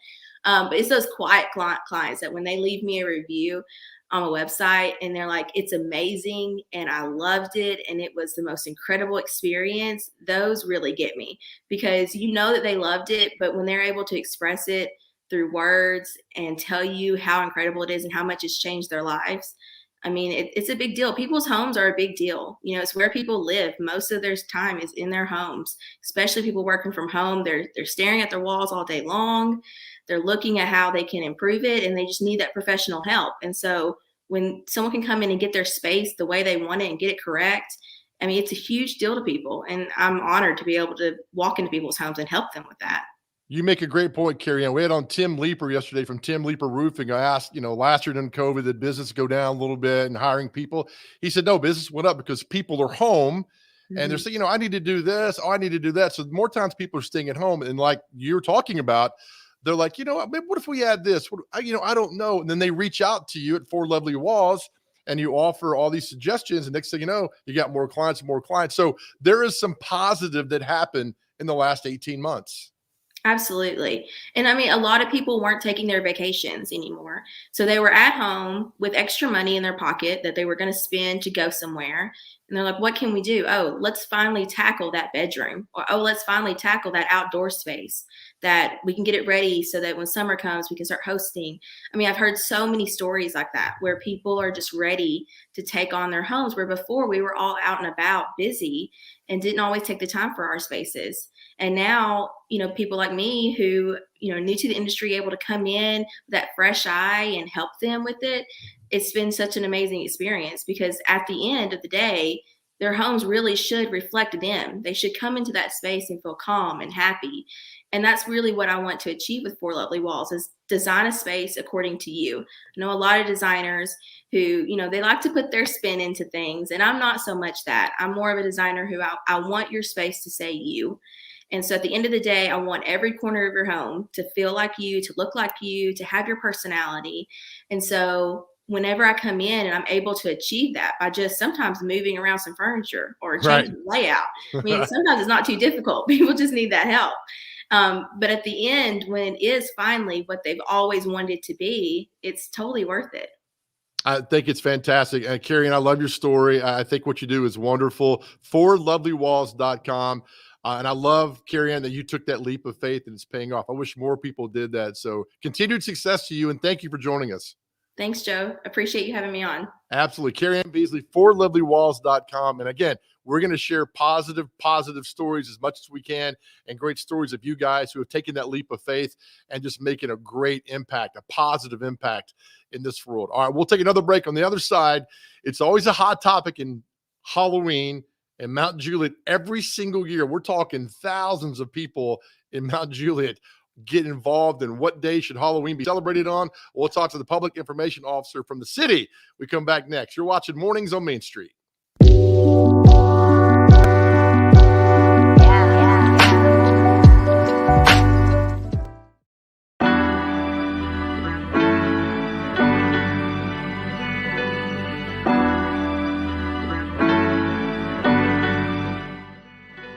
S18: But it's those quiet clients that when they leave me a review on a website and they're like, it's amazing and I loved it and it was the most incredible experience, those really get me because you know that they loved it, but when they're able to express it through words and tell you how incredible it is and how much it's changed their lives, I mean, it's a big deal. People's homes are a big deal. It's where people live. Most of their time is in their homes, especially people working from home. They're staring at their walls all day long. They're looking at how they can improve it, and they just need that professional help. And so when someone can come in and get their space the way they want it and get it correct, I mean, it's a huge deal to people. And I'm honored to be able to walk into people's homes and help them with that.
S1: You make a great point, Carrie Ann. We had on Tim Leeper yesterday from Tim Leeper Roofing. I asked, last year during COVID, did business go down a little bit and hiring people? He said, no, business went up because people are home and they're saying, I need to do this. Oh, I need to do that. So more times people are staying at home. And like you're talking about, they're like, what if we add this? I don't know. And then they reach out to you at Four Lovely Walls and you offer all these suggestions. And next thing you know, you got more clients. So there is some positive that happened in the last 18 months.
S18: Absolutely. And I mean, a lot of people weren't taking their vacations anymore. So they were at home with extra money in their pocket that they were going to spend to go somewhere. And they're like, what can we do? Oh, let's finally tackle that bedroom. Or, oh, let's finally tackle that outdoor space that we can get it ready so that when summer comes, we can start hosting. I mean, I've heard so many stories like that where people are just ready to take on their homes, where before we were all out and about busy and didn't always take the time for our spaces. And now, people like me who, new to the industry, able to come in with that fresh eye and help them with it. It's been such an amazing experience because at the end of the day, their homes really should reflect them. They should come into that space and feel calm and happy. And that's really what I want to achieve with Four Lovely Walls, is design a space according to you. I know a lot of designers who, you know, they like to put their spin into things, and I'm not so much that. I'm more of a designer who I want your space to say you. And so at the end of the day, I want every corner of your home to feel like you, to look like you, to have your personality. And so whenever I come in and I'm able to achieve that by just sometimes moving around some furniture or changing the layout. I mean, sometimes it's not too difficult. People just need that help. But at the end, when it is finally what they've always wanted it to be, it's totally worth it.
S1: I think it's fantastic. Carrie Ann, I love your story. I think what you do is wonderful. FourLovelyWalls.com. And I love, Carrie Ann, that you took that leap of faith and it's paying off. I wish more people did that. So continued success to you, and thank you for joining us.
S18: Thanks, Joe. Appreciate you having me on.
S1: Absolutely. Carrie Ann Beasley, FourLovelyWalls.com. And again, we're going to share positive stories as much as we can, and great stories of you guys who have taken that leap of faith and just making a great impact, a positive impact in this world. All right, we'll take another break. On the other side, it's always a hot topic in Halloween in Mount Juliet every single year. We're talking thousands of people in Mount Juliet get involved in what day should Halloween be celebrated on. We'll talk to the public information officer from the city. We come back next. You're watching Mornings on Main Street.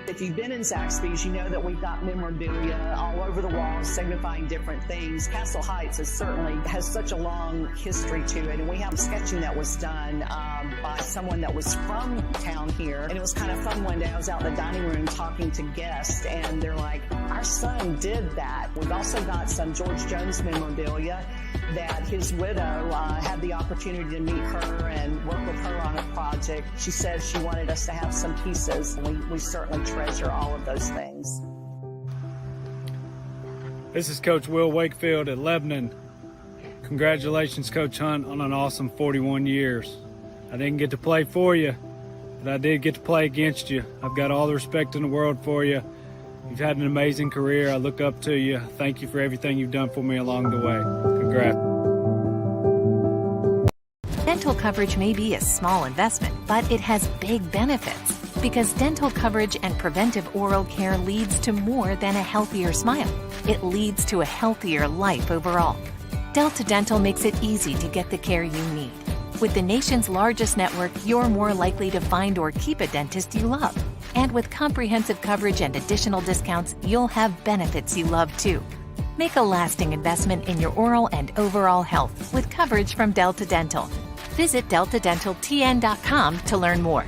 S6: If you've been in Zaxby's, you know that we've got memorabilia all over the walls signifying different things. Castle Heights has such a long history to it, and we have sketching that was done by someone that was from town here. And it was kind of fun. One day I was out in the dining room talking to guests, and they're like, our son did that. We've also got some George Jones memorabilia that his widow had the opportunity to meet her and work with her on a project. She said she wanted us to have some pieces, and we certainly treasure all of those things.
S19: This is Coach Will Wakefield at Lebanon. Congratulations, Coach Hunt, on an awesome 41 years. I didn't get to play for you, but I did get to play against you. I've got all the respect in the world for you. You've had an amazing career. I look up to you. Thank you for everything you've done for me along the way. Congrats.
S8: Dental coverage may be a small investment, but it has big benefits. Because dental coverage and preventive oral care leads to more than a healthier smile. It leads to a healthier life overall. Delta Dental makes it easy to get the care you need. With the nation's largest network, you're more likely to find or keep a dentist you love. And with comprehensive coverage and additional discounts, you'll have benefits you love too. Make a lasting investment in your oral and overall health with coverage from Delta Dental. Visit deltadentaltn.com to learn more.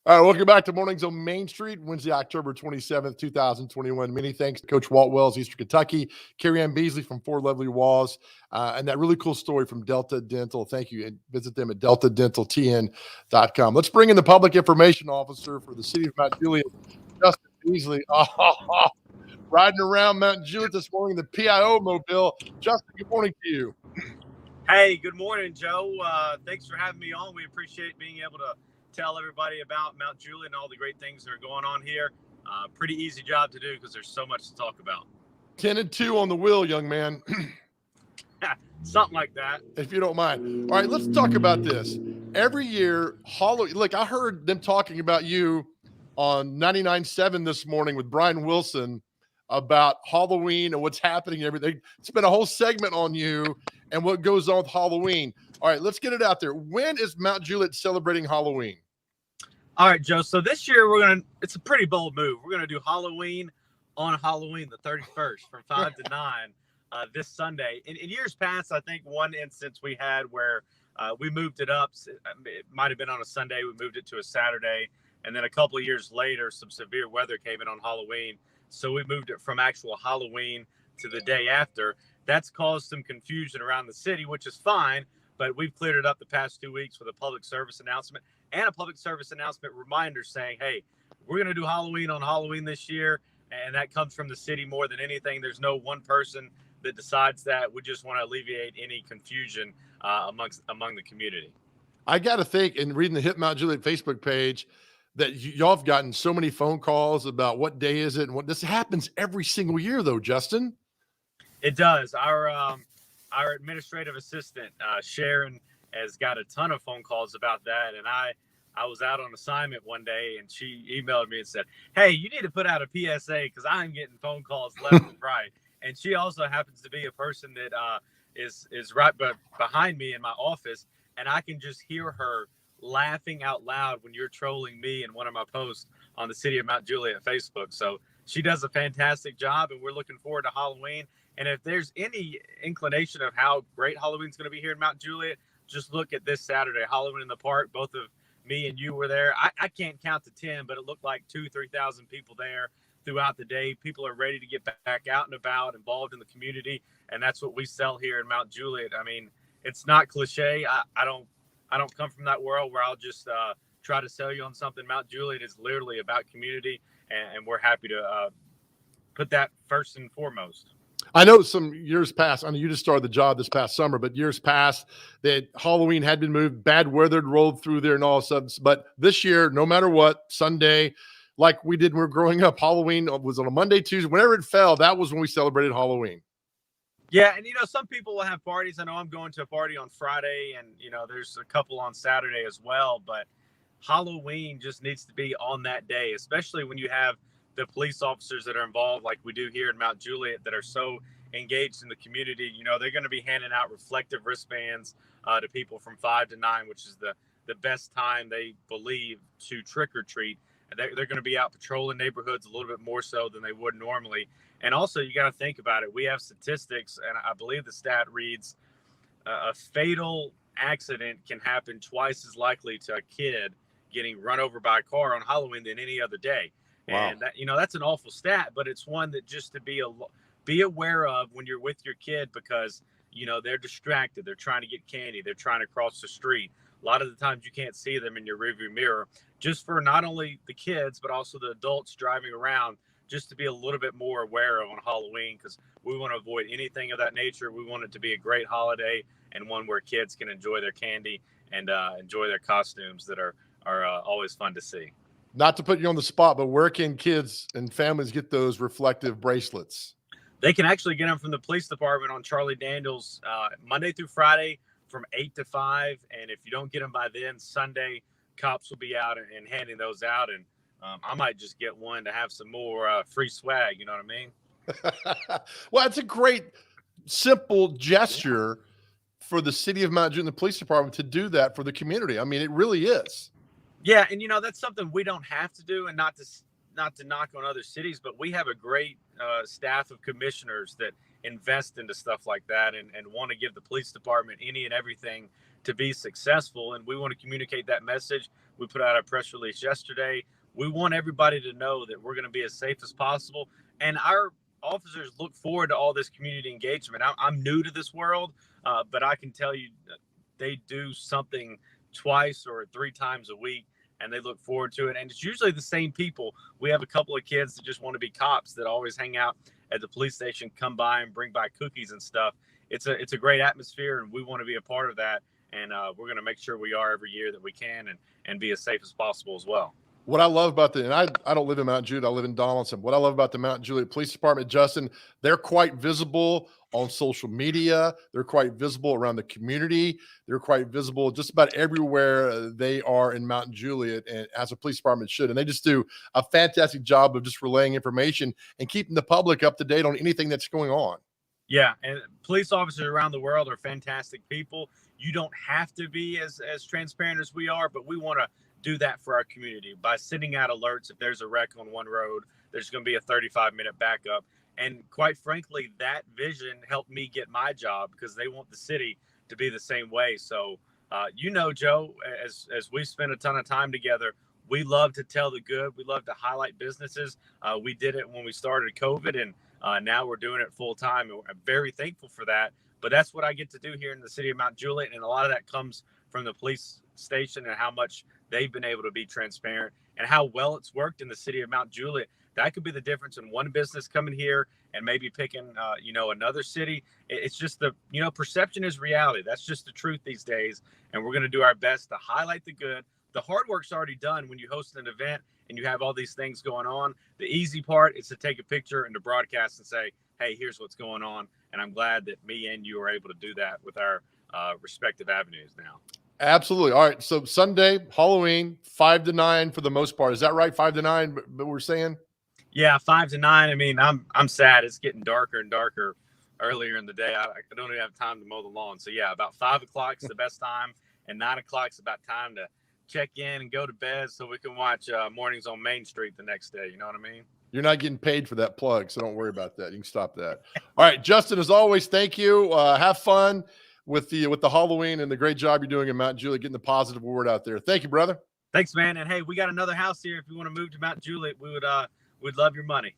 S1: All right, welcome back to Mornings on Main Street, Wednesday, October 27th, 2021. Many thanks to Coach Walt Wells, Eastern Kentucky, Carrie Ann Beasley from Four Lovely Walls, and that really cool story from Delta Dental. Thank you, and visit them at deltadentaltn.com. Let's bring in the public information officer for the city of Mount Juliet, Justin Beasley. Riding around Mount Juliet this morning, the PIO mobile. Justin, good morning to you.
S20: Hey, good morning, Joe. Thanks for having me on. We appreciate being able to tell everybody about Mount Juliet and all the great things that are going on here. Pretty easy job to do because there's so much to talk about.
S1: 10-2 on the wheel, young man.
S20: Something like that.
S1: If you don't mind. All right, let's talk about this. Every year, Halloween. Look, I heard them talking about you on 99.7 this morning with Brian Wilson about Halloween and what's happening and everything. Spent a whole segment on you and what goes on with Halloween. All right, let's get it out there. When is Mount Juliet celebrating Halloween?
S20: All right, Joe. So this year it's a pretty bold move. We're gonna do Halloween on Halloween, the 31st, from 5 to 9 this Sunday. In years past, I think one instance we had where we moved it up. It might have been on a Sunday. We moved it to a Saturday, and then a couple of years later, some severe weather came in on Halloween, so we moved it from actual Halloween to the day after. That's caused some confusion around the city, which is fine. But we've cleared it up the past 2 weeks with a public service announcement and a public service announcement reminder saying, hey, we're going to do Halloween on Halloween this year. and that comes from the city more than anything. There's no one person that decides that. We just want to alleviate any confusion among the community.
S1: I got to think, in reading the Hip Mount Juliet Facebook page, that y'all have gotten so many phone calls about what day is it, and what this happens every single year, though, Justin.
S20: It does. Our administrative assistant Sharon has got a ton of phone calls about that, and I was out on assignment one day, and she emailed me and said, "Hey, you need to put out a PSA because I'm getting phone calls left and right." And she also happens to be a person that is right behind me in my office, and I can just hear her laughing out loud when you're trolling me in one of my posts on the City of Mount Juliet Facebook. So she does a fantastic job, and we're looking forward to Halloween. And if there's any inclination of how great Halloween's going to be here in Mount Juliet, just look at this Saturday, Halloween in the Park. Both of me and you were there. I can't count to 10, but it looked like 2,000-3,000 people there throughout the day. People are ready to get back out and about, involved in the community, and that's what we sell here in Mount Juliet. I mean, it's not cliche. I don't come from that world where I'll just try to sell you on something. Mount Juliet is literally about community, and we're happy to put that first and foremost.
S1: I know some years past, I know you just started the job this past summer, but years past that Halloween had been moved, bad weather had rolled through there and all of a sudden. But this year, no matter what, Sunday, like we did when we were growing up, Halloween was on a Monday, Tuesday. Whenever it fell, that was when we celebrated Halloween.
S20: Yeah, and some people will have parties. I know I'm going to a party on Friday, and there's a couple on Saturday as well. But Halloween just needs to be on that day, especially when you have the police officers that are involved, like we do here in Mount Juliet, that are so engaged in the community. They're going to be handing out reflective wristbands to people from 5 to 9, which is the best time they believe to trick or treat. They're going to be out patrolling neighborhoods a little bit more so than they would normally. And also, you got to think about it. We have statistics, and I believe the stat reads a fatal accident can happen twice as likely to a kid getting run over by a car on Halloween than any other day. Wow. And that, that's an awful stat, but it's one that just to be aware of when you're with your kid, because they're distracted, they're trying to get candy, they're trying to cross the street. A lot of the times you can't see them in your rearview mirror. Just for not only the kids but also the adults driving around, just to be a little bit more aware of on Halloween, because we want to avoid anything of that nature. We want it to be a great holiday and one where kids can enjoy their candy and enjoy their costumes that are always fun to see.
S1: Not to put you on the spot, but where can kids and families get those reflective bracelets?
S20: They can actually get them from the police department on Charlie Daniels Monday through Friday from 8 to 5. And if you don't get them by then, Sunday, cops will be out and handing those out. And I might just get one to have some more free swag. You know what I mean?
S1: Well, it's a great, simple gesture for the City of Mount Juliet and the police department to do that for the community. I mean, it really is.
S20: Yeah, and that's something we don't have to do, and not to knock on other cities, but we have a great staff of commissioners that invest into stuff like that and want to give the police department any and everything to be successful. And we want to communicate that message. We put out a press release yesterday. We want everybody to know that we're going to be as safe as possible. And our officers look forward to all this community engagement. I'm new to this world, but I can tell you that they do something twice or 3 times a week, and they look forward to it. And it's usually the same people. We have a couple of kids that just want to be cops that always hang out at the police station, come by and bring by cookies and stuff. It's a great atmosphere, and we want to be a part of that. And we're going to make sure we are every year that we can and be as safe as possible as well.
S1: What I love about and I don't live in Mount Juliet, I live in Donaldson. What I love about the Mount Juliet Police Department, Justin, they're quite visible on social media. They're quite visible around the community. They're quite visible just about everywhere they are in Mount Juliet, and as a police department should. And they just do a fantastic job of just relaying information and keeping the public up to date on anything that's going on.
S20: Yeah, and police officers around the world are fantastic people. You don't have to be as transparent as we are, but we want to do that for our community by sending out alerts. If there's a wreck on one road, there's going to be a 35-minute backup. And quite frankly, that vision helped me get my job, because they want the city to be the same way. So, Joe, as we spend a ton of time together, we love to tell the good. We love to highlight businesses. We did it when we started COVID, and now we're doing it full time. And I'm very thankful for that. But that's what I get to do here in the City of Mount Juliet. And a lot of that comes from the police station and how much they've been able to be transparent and how well it's worked in the City of Mount Juliet. that could be the difference in one business coming here and maybe picking, another city. It's just perception is reality. That's just the truth these days. And we're going to do our best to highlight the good. The hard work's already done when you host an event and you have all these things going on. The easy part is to take a picture and to broadcast and say, hey, here's what's going on. And I'm glad that me and you are able to do that with our respective avenues now.
S1: Absolutely. All right. So Sunday, Halloween, 5 to 9 for the most part. Is that right? 5 to 9, but we're saying?
S20: Yeah, 5 to 9. I mean, I'm sad. It's getting darker and darker earlier in the day. I don't even have time to mow the lawn. So yeah, about 5 o'clock is the best time, and 9 o'clock is about time to check in and go to bed so we can watch Mornings on Main Street the next day. You know what I mean?
S1: You're not getting paid for that plug, so don't worry about that. You can stop that. All right, Justin, as always, thank you. Have fun with the Halloween and the great job you're doing in Mount Juliet, getting the positive word out there. Thank you, brother.
S20: Thanks, man. And hey, we got another house here. If you want to move to Mount Juliet, we'd love your money.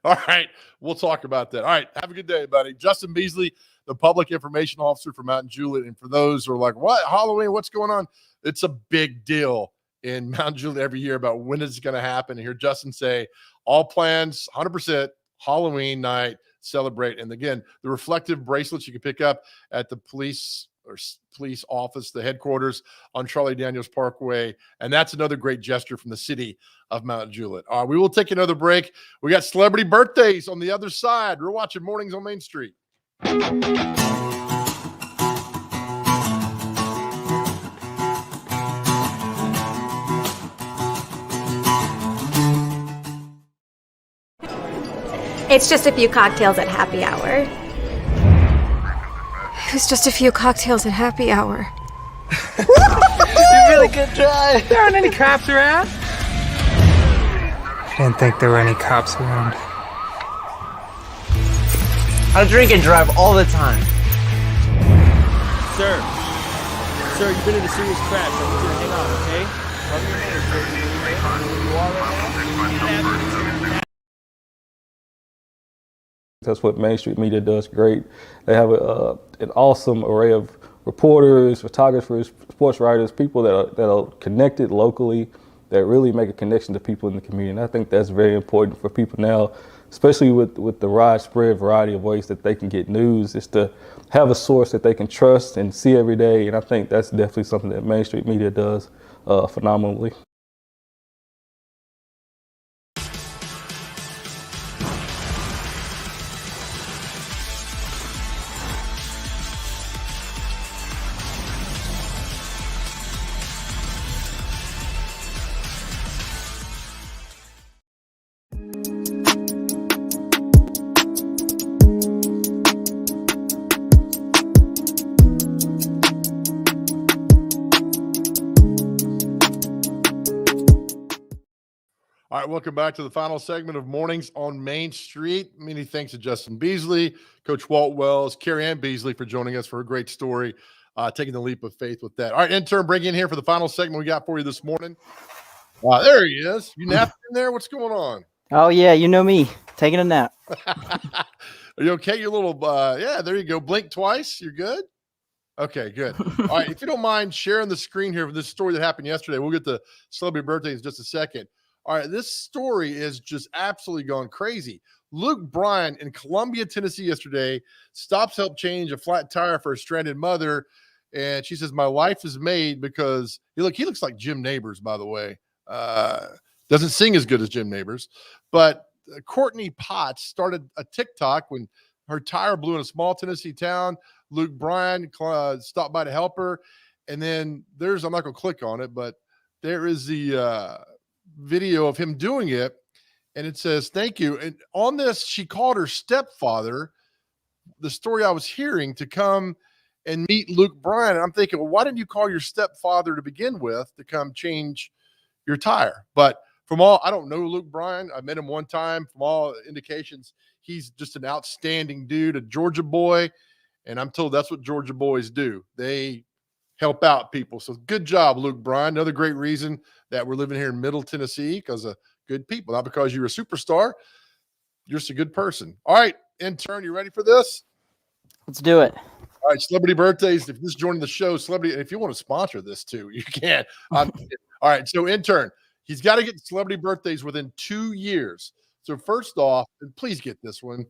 S1: All right, we'll talk about that. All right, have a good day, buddy. Justin Beasley, the public information officer for Mount Juliet. And for those who are like, what, Halloween, what's going on? It's a big deal in Mount Juliet every year about when it's going to happen. And hear Justin say, all plans, 100%, Halloween night, celebrate. And again, the reflective bracelets you can pick up at the police office, the headquarters on Charlie Daniels Parkway. And that's another great gesture from the city of Mount Juliet. All right, we will take another break. We got celebrity birthdays on the other side. We're watching Mornings on Main Street.
S10: It's just a few cocktails at happy hour. It's just a few cocktails at happy hour.
S11: You really good try. There aren't any cops around. I didn't think there were any cops around.
S21: I drink and drive all the time.
S22: Sir, you've been in a serious crash. I want you to hang on, okay? Cover your hands, sir. You are right now?
S23: That's what Main Street Media does great. They have an awesome array of reporters, photographers, sports writers, people that are connected locally, that really make a connection to people in the community. And I think that's very important for people now, especially with the widespread variety of ways that they can get news, is to have a source that they can trust and see every day. And I think that's definitely something that Main Street Media does phenomenally.
S1: All right, welcome back to the final segment of Mornings on Main Street. Many thanks to Justin Beasley, Coach Walt Wells, Carrie Ann Beasley for joining us for a great story, taking the leap of faith with that. All right, intern, bring in here for the final segment we got for you this morning. There he is. You napping in there? What's going on?
S2: Oh, yeah, you know me, taking a nap.
S1: Are you okay? Your little, yeah, there you go. Blink twice. You're good? Okay, good. All right, if you don't mind sharing the screen here for this story that happened yesterday, we'll get to celebrity birthdays in just a second. All right, this story is just absolutely gone crazy. Luke Bryan in Columbia, Tennessee yesterday stops to help change a flat tire for a stranded mother. And she says, my life is made because he looks like Jim Neighbors, by the way. Doesn't sing as good as Jim Neighbors. But Courtney Potts started a TikTok when her tire blew in a small Tennessee town. Luke Bryan stopped by to help her. And then I'm not going to click on it, but there is the video of him doing it, and it says thank you. And on this, she called her stepfather, the story I was hearing, to come and meet Luke Bryan. And I'm thinking, well, why didn't you call your stepfather to begin with to come change your tire? But I don't know Luke Bryan. I met him one time. From all indications, he's just an outstanding dude, a Georgia boy, and I'm told that's what Georgia boys do. They help out people. So good job, Luke Bryan. Another great reason that we're living here in Middle Tennessee, because of good people, not because you're a superstar. You're just a good person. All right, intern, you ready for this?
S2: Let's do it.
S1: All right, celebrity birthdays. If this is joining the show, celebrity, if you want to sponsor this too, you can. All right, so intern, He's got to get celebrity birthdays within 2 years. So first off, and please get this one,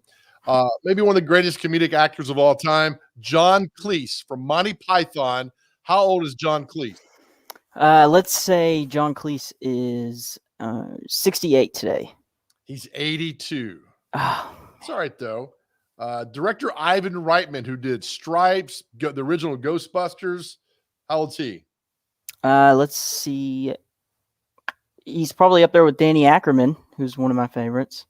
S1: maybe one of the greatest comedic actors of all time, John Cleese from Monty Python. How old is John Cleese?
S2: Let's say John Cleese is 68 today.
S1: He's 82.
S2: Ah,
S1: It's all right, though. Director Ivan Reitman, who did Stripes, the original Ghostbusters. How old's he?
S2: let's see. He's probably up there with Danny Ackerman, who's one of my favorites.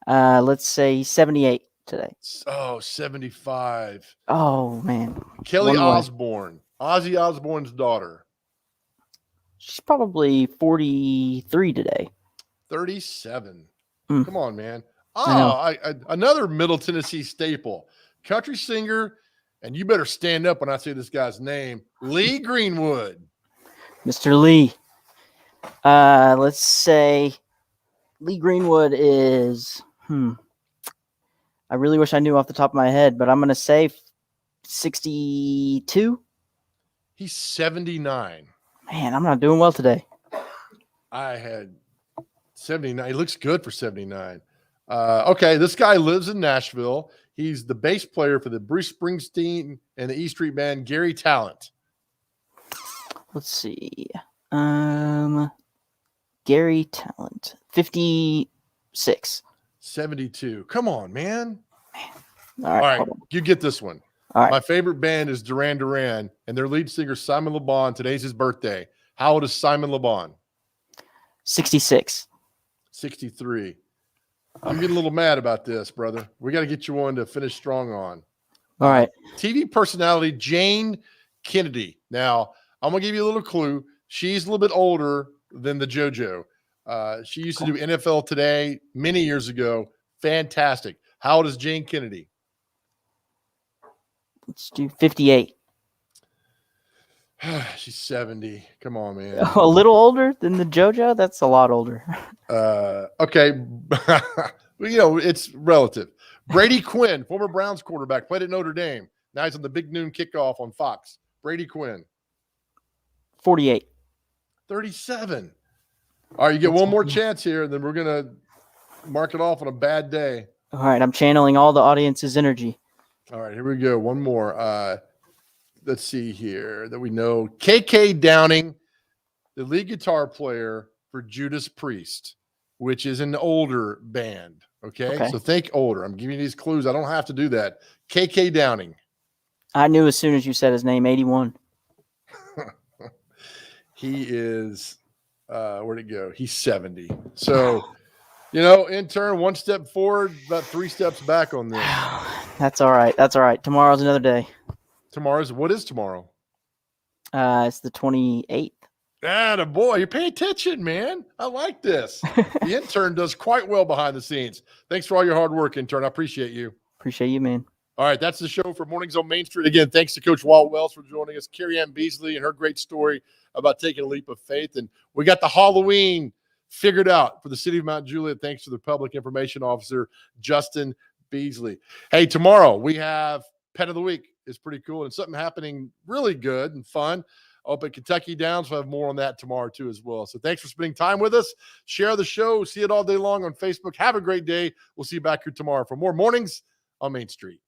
S2: Let's say he's 78 today.
S1: Oh, 75.
S2: Oh, man.
S1: Kelly
S2: One more.
S1: Osbourne, Ozzy Osbourne's daughter.
S2: She's probably 43 today.
S1: 37.
S2: Mm.
S1: Come on, man.
S2: I know.
S1: Another Middle Tennessee staple, country singer, and you better stand up when I say this guy's name, Lee Greenwood.
S2: Mr. Lee. Let's say Lee Greenwood is, I really wish I knew off the top of my head, but I'm going to say 62.
S1: He's 79.
S2: Man, I'm not doing well today.
S1: I had 79. He looks good for 79. Okay, this guy lives in Nashville. He's the bass player for the Bruce Springsteen and the E Street Band, Gary Talent.
S2: Let's see. Gary Talent, 56.
S1: 72. Come on, man.
S2: All
S1: All
S2: right.
S1: right,
S2: hold on.
S1: you get this one.
S2: All right.
S1: My favorite band is Duran Duran, and their lead singer, Simon Le Bon. Today's his birthday. How old is Simon Le Bon?
S2: 66.
S1: 63. I'm getting a little mad about this, brother. We got to get you one to finish strong on.
S2: All right.
S1: TV personality Jane Kennedy. Now, I'm going to give you a little clue. She's a little bit older than the JoJo. She used to do NFL Today many years ago. Fantastic. How old is Jane Kennedy?
S2: Let's do 58.
S1: She's 70. Come on, man.
S2: A little older than the JoJo? That's a lot older.
S1: Okay. It's relative. Brady Quinn, former Browns quarterback, played at Notre Dame. Now he's on the Big Noon Kickoff on Fox. Brady Quinn.
S2: 48.
S1: 37. All right, you get one more chance here, and then we're going to mark it off on a bad day.
S2: All right. I'm channeling all the audience's energy.
S1: All right, here we go. One more. Let's see here that we know. KK Downing, the lead guitar player for Judas Priest, which is an older band. Okay? So think older. I'm giving you these clues. I don't have to do that. KK Downing.
S2: I knew as soon as you said his name, 81.
S1: He is, where'd it go? He's 70. So, intern, one step forward, about 3 steps back on this.
S2: That's all right. That's all right. Tomorrow's another day.
S1: What is tomorrow?
S2: It's the 28th.
S1: Boy, you pay attention, man. I like this. The intern does quite well behind the scenes. Thanks for all your hard work, intern. I appreciate you.
S2: Appreciate you, man.
S1: All right, that's the show for Mornings on Main Street. Again, thanks to Coach Walt Wells for joining us, Carrie Ann Beasley and her great story about taking a leap of faith. And we got the Halloween figured out for the city of Mount Juliet, thanks to the public information officer, Justin Beasley. Hey, tomorrow we have Pet of the Week. It's pretty cool. And something happening really good and fun up at Kentucky Downs. We'll have more on that tomorrow too as well. So thanks for spending time with us. Share the show. See it all day long on Facebook. Have a great day. We'll see you back here tomorrow for more Mornings on Main Street.